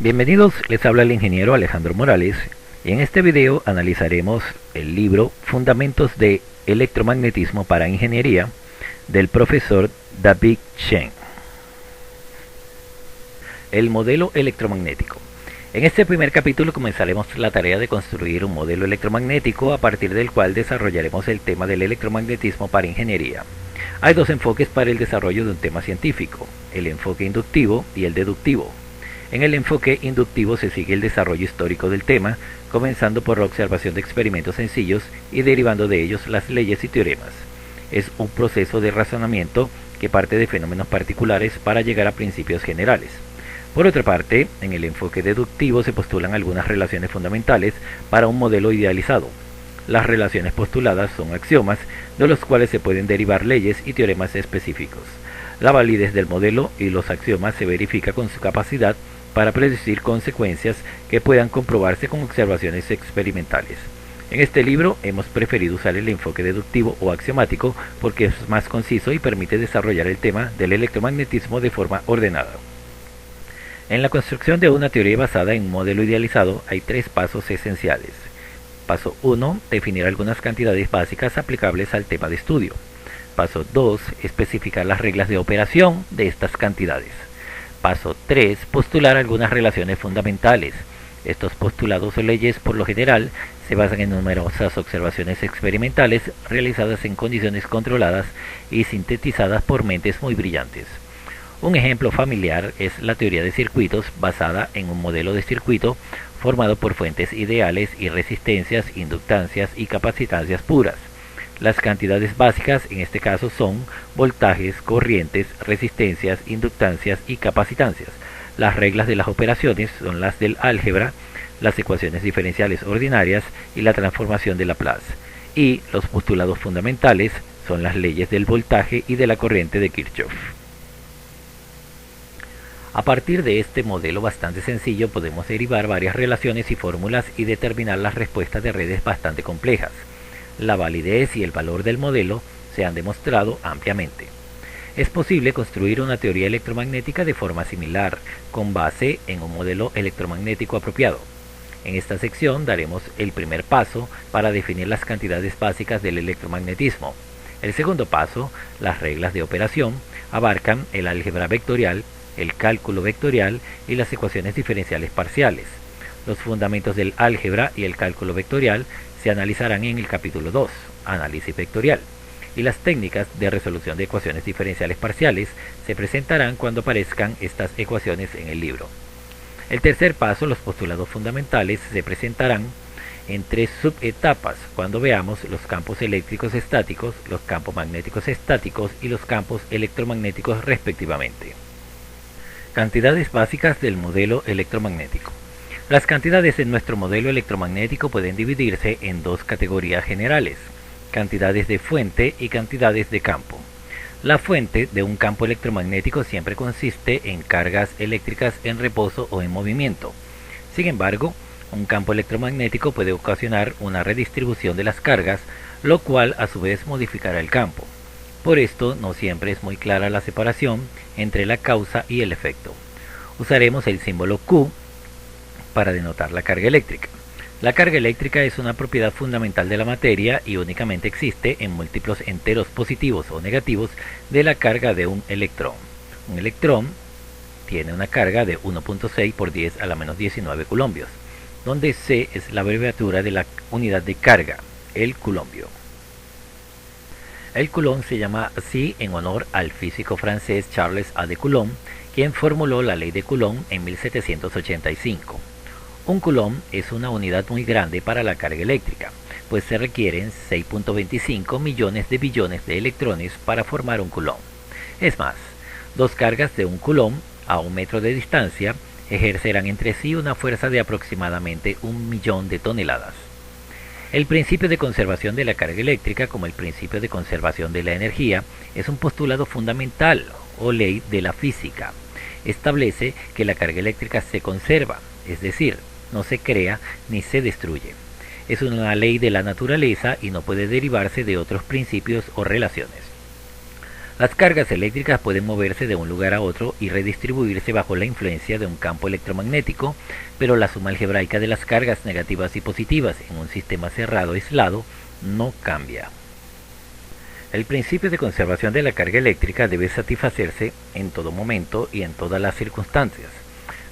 Bienvenidos, les habla el ingeniero Alejandro Morales y en este video analizaremos el libro Fundamentos de Electromagnetismo para Ingeniería del profesor David Chen. El modelo electromagnético. En este primer capítulo comenzaremos la tarea de construir un modelo electromagnético a partir del cual desarrollaremos el tema del electromagnetismo para ingeniería. Hay dos enfoques para el desarrollo de un tema científico, el enfoque inductivo y el deductivo. En el enfoque inductivo se sigue el desarrollo histórico del tema, comenzando por la observación de experimentos sencillos y derivando de ellos las leyes y teoremas. Es un proceso de razonamiento que parte de fenómenos particulares para llegar a principios generales. Por otra parte, en el enfoque deductivo se postulan algunas relaciones fundamentales para un modelo idealizado. Las relaciones postuladas son axiomas, de los cuales se pueden derivar leyes y teoremas específicos. La validez del modelo y los axiomas se verifica con su capacidad para predecir consecuencias que puedan comprobarse con observaciones experimentales. En este libro hemos preferido usar el enfoque deductivo o axiomático porque es más conciso y permite desarrollar el tema del electromagnetismo de forma ordenada. En la construcción de una teoría basada en un modelo idealizado hay tres pasos esenciales. Paso 1. Definir algunas cantidades básicas aplicables al tema de estudio. Paso 2. Especificar las reglas de operación de estas cantidades. Paso 3. Postular algunas relaciones fundamentales. Estos postulados o leyes, por lo general, se basan en numerosas observaciones experimentales realizadas en condiciones controladas y sintetizadas por mentes muy brillantes. Un ejemplo familiar es la teoría de circuitos basada en un modelo de circuito formado por fuentes ideales y resistencias, inductancias y capacitancias puras. Las cantidades básicas en este caso son voltajes, corrientes, resistencias, inductancias y capacitancias. Las reglas de las operaciones son las del álgebra, las ecuaciones diferenciales ordinarias y la transformación de Laplace. Y los postulados fundamentales son las leyes del voltaje y de la corriente de Kirchhoff. A partir de este modelo bastante sencillo podemos derivar varias relaciones y fórmulas y determinar las respuestas de redes bastante complejas. La validez y el valor del modelo se han demostrado ampliamente. Es posible construir una teoría electromagnética de forma similar, con base en un modelo electromagnético apropiado. En esta sección daremos el primer paso para definir las cantidades básicas del electromagnetismo. El segundo paso, las reglas de operación, abarcan el álgebra vectorial, el cálculo vectorial y las ecuaciones diferenciales parciales. Los fundamentos del álgebra y el cálculo vectorial se analizarán en el capítulo 2, análisis vectorial, y las técnicas de resolución de ecuaciones diferenciales parciales se presentarán cuando aparezcan estas ecuaciones en el libro. El tercer paso, los postulados fundamentales, se presentarán en tres subetapas cuando veamos los campos eléctricos estáticos, los campos magnéticos estáticos y los campos electromagnéticos respectivamente. Cantidades básicas del modelo electromagnético. Las cantidades en nuestro modelo electromagnético pueden dividirse en dos categorías generales: cantidades de fuente y cantidades de campo. La fuente de un campo electromagnético siempre consiste en cargas eléctricas en reposo o en movimiento. Sin embargo, un campo electromagnético puede ocasionar una redistribución de las cargas, lo cual a su vez modificará el campo. Por esto, no siempre es muy clara la separación entre la causa y el efecto. Usaremos el símbolo Q para denotar la carga eléctrica. La carga eléctrica es una propiedad fundamental de la materia y únicamente existe en múltiplos enteros positivos o negativos de la carga de un electrón. Un electrón tiene una carga de 1.6 por 10 a la menos 19 coulombios, donde C es la abreviatura de la unidad de carga, el coulombio. El coulomb se llama así en honor al físico francés Charles A. de Coulomb, quien formuló la ley de Coulomb en 1785. Un coulomb es una unidad muy grande para la carga eléctrica, pues se requieren 6.25 millones de billones de electrones para formar un coulomb. Es más, dos cargas de un coulomb a 1 metro de distancia ejercerán entre sí una fuerza de aproximadamente 1 millón de toneladas. El principio de conservación de la carga eléctrica, como el principio de conservación de la energía, es un postulado fundamental o ley de la física. Establece que la carga eléctrica se conserva, es decir, no se crea ni se destruye. Es una ley de la naturaleza y no puede derivarse de otros principios o relaciones. Las cargas eléctricas pueden moverse de un lugar a otro y redistribuirse bajo la influencia de un campo electromagnético, pero la suma algebraica de las cargas negativas y positivas en un sistema cerrado aislado no cambia. El principio de conservación de la carga eléctrica debe satisfacerse en todo momento y en todas las circunstancias.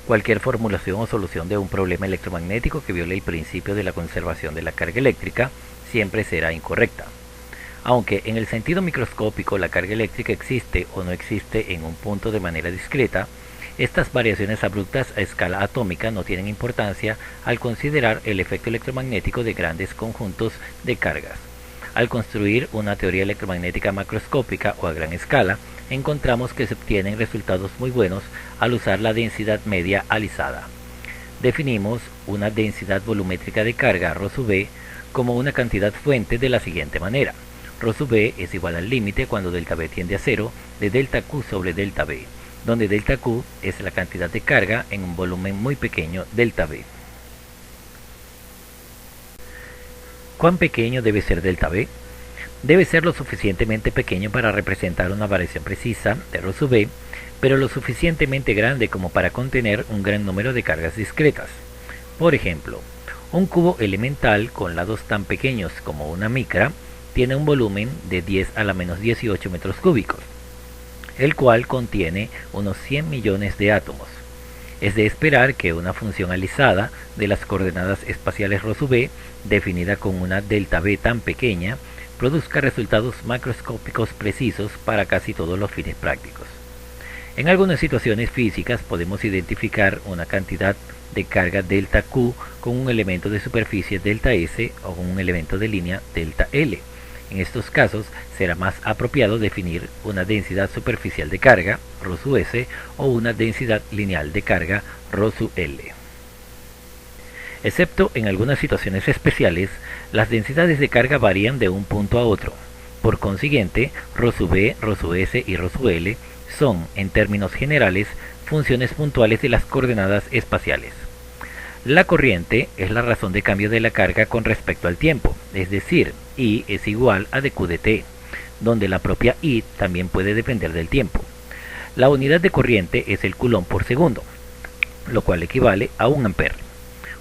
Cualquier formulación o solución de un problema electromagnético que viole el principio de la conservación de la carga eléctrica siempre será incorrecta. Aunque en el sentido microscópico la carga eléctrica existe o no existe en un punto de manera discreta, estas variaciones abruptas a escala atómica no tienen importancia al considerar el efecto electromagnético de grandes conjuntos de cargas. Al construir una teoría electromagnética macroscópica o a gran escala, encontramos que se obtienen resultados muy buenos al usar la densidad media alisada. Definimos una densidad volumétrica de carga ρ sub b como una cantidad fuente de la siguiente manera. Ρ sub b es igual al límite cuando delta B tiende a 0 de delta Q sobre delta B, donde delta Q es la cantidad de carga en un volumen muy pequeño delta B. ¿Cuán pequeño debe ser delta B? Debe ser lo suficientemente pequeño para representar una variación precisa de ρ sub b, pero lo suficientemente grande como para contener un gran número de cargas discretas. Por ejemplo, un cubo elemental con lados tan pequeños como una micra tiene un volumen de 10 a la menos 18 metros cúbicos, el cual contiene unos 100 millones de átomos. Es de esperar que una función alisada de las coordenadas espaciales ρ sub b, definida con una delta B tan pequeña, produzca resultados macroscópicos precisos para casi todos los fines prácticos. En algunas situaciones físicas podemos identificar una cantidad de carga delta Q con un elemento de superficie delta S o con un elemento de línea delta L. En estos casos será más apropiado definir una densidad superficial de carga, ρ sub S, o una densidad lineal de carga, ρ sub L. Excepto en algunas situaciones especiales, las densidades de carga varían de un punto a otro. Por consiguiente, ρ sub B, ρ sub S y ρ sub L son, en términos generales, funciones puntuales de las coordenadas espaciales. La corriente es la razón de cambio de la carga con respecto al tiempo, es decir, I es igual a dq dt, donde la propia I también puede depender del tiempo. La unidad de corriente es el coulomb por segundo, lo cual equivale a 1 ampere.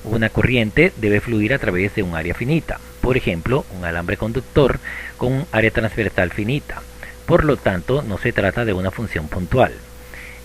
Una corriente debe fluir a través de un área finita, por ejemplo, un alambre conductor con un área transversal finita. Por lo tanto, no se trata de una función puntual.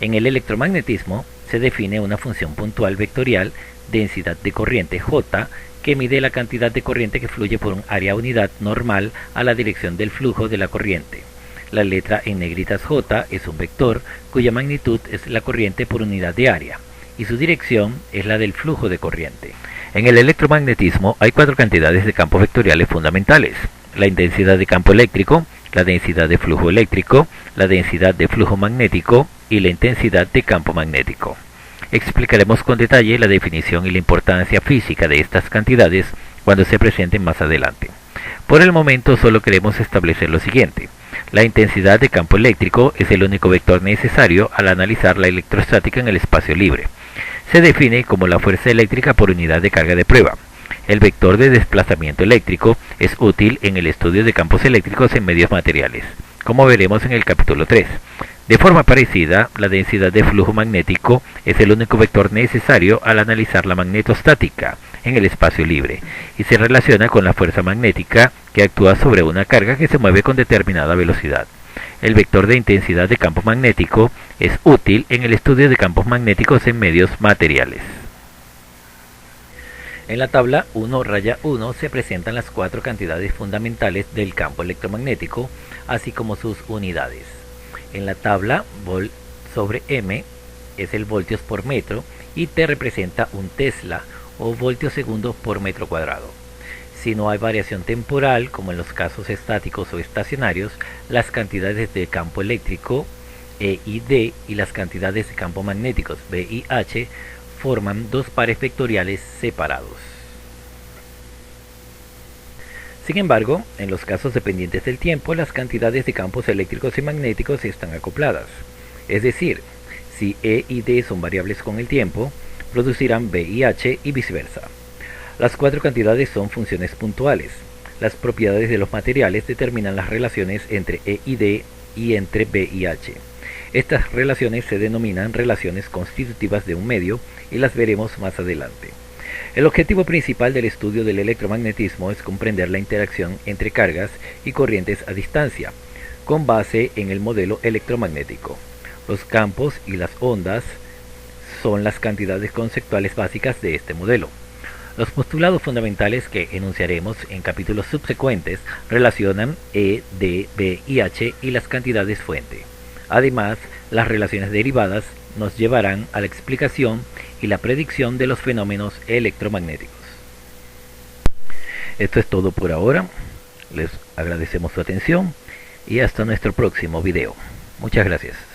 En el electromagnetismo se define una función puntual vectorial, densidad de corriente J, que mide la cantidad de corriente que fluye por un área unidad normal a la dirección del flujo de la corriente. La letra en negritas J es un vector cuya magnitud es la corriente por unidad de área, y su dirección es la del flujo de corriente. En el electromagnetismo hay 4 cantidades de campos vectoriales fundamentales: la intensidad de campo eléctrico, la densidad de flujo eléctrico, la densidad de flujo magnético y la intensidad de campo magnético. Explicaremos con detalle la definición y la importancia física de estas cantidades cuando se presenten más adelante. Por el momento solo queremos establecer lo siguiente: la intensidad de campo eléctrico es el único vector necesario al analizar la electrostática en el espacio libre. Se define como la fuerza eléctrica por unidad de carga de prueba. El vector de desplazamiento eléctrico es útil en el estudio de campos eléctricos en medios materiales, como veremos en el capítulo 3. De forma parecida, la densidad de flujo magnético es el único vector necesario al analizar la magnetostática en el espacio libre y se relaciona con la fuerza magnética que actúa sobre una carga que se mueve con determinada velocidad. El vector de intensidad de campo magnético es útil en el estudio de campos magnéticos en medios materiales. En la tabla 1-1 se presentan las 4 cantidades fundamentales del campo electromagnético, así como sus unidades. En la tabla, vol sobre m es el voltios por metro y T representa un tesla o voltios segundos por metro cuadrado. Si no hay variación temporal, como en los casos estáticos o estacionarios, las cantidades de campo eléctrico E y D y las cantidades de campo magnéticos B y H forman 2 pares vectoriales separados. Sin embargo, en los casos dependientes del tiempo, las cantidades de campos eléctricos y magnéticos están acopladas. Es decir, si E y D son variables con el tiempo, producirán B y H y viceversa. Las 4 cantidades son funciones puntuales. Las propiedades de los materiales determinan las relaciones entre E y D y entre B y H. Estas relaciones se denominan relaciones constitutivas de un medio y las veremos más adelante. El objetivo principal del estudio del electromagnetismo es comprender la interacción entre cargas y corrientes a distancia, con base en el modelo electromagnético. Los campos y las ondas son las cantidades conceptuales básicas de este modelo. Los postulados fundamentales que enunciaremos en capítulos subsecuentes relacionan E, D, B y H y las cantidades fuente. Además, las relaciones derivadas nos llevarán a la explicación y la predicción de los fenómenos electromagnéticos. Esto es todo por ahora. Les agradecemos su atención y hasta nuestro próximo video. Muchas gracias.